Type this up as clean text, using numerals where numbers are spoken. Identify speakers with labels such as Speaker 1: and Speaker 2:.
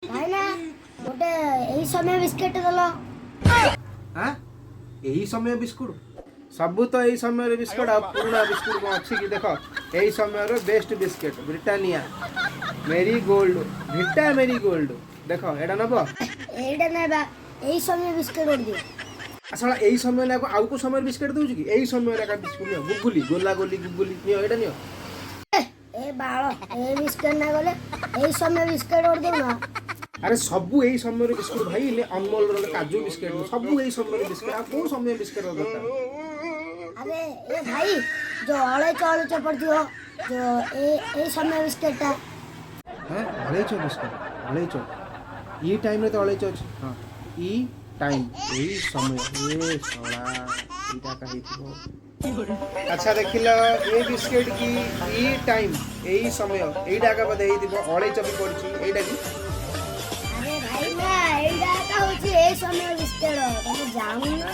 Speaker 1: ଭାଇନା ଗୋଟେ ଏଇ ସମୟ ବିସ୍କେଟ ଦେଲ।
Speaker 2: हाँ यही समय बिस्कुट सबू तो यही समय बिस्कुट आ पुराना बिस्कुट कौन अच्छी कि देख यही समय बेस्ट बिस्कुट ब्रिटानिया मेरी गोल्ड भिटा मेरी गोल्ड देख एटा नब
Speaker 1: এইটা নেবা এই সময় বিস্কেট দিও।
Speaker 2: আসলে এই সময় না আউ কো সময় বিস্কুট দউছি কি এই সময় কা বিস্কুট নিও গুগুলি গোলা গোলি গুগুলি নিও এটা নিও
Speaker 1: এ বাଳ এই বিস্কেট না গলে এই সময় বিস্কেট দিও না।
Speaker 2: अरे सबू यही समय बिस्कुट भाई ने अनमोल रो काजू बिस्कुट सबू यही समय बिस्कुट आ को समय बिस्कुट दरकार
Speaker 1: अरे ए भाई जो अळे चावल चपड़ दियो जो ए समय बिस्केट टा
Speaker 2: हैं अळेचो बिस्कुट अळेचो ई टाइम रे तो अळेचो अछि हां ई टाइम यही समय ए सोला इटा कहि थो अच्छा देखिलो ए बिस्कुट की ई टाइम यही समय एइडा का बदे दिबो अळेचो भी पड़छि एइडा की
Speaker 1: अरे भाई ना एइडा का होची ए समय बिस्केट तुम जाऊ ना।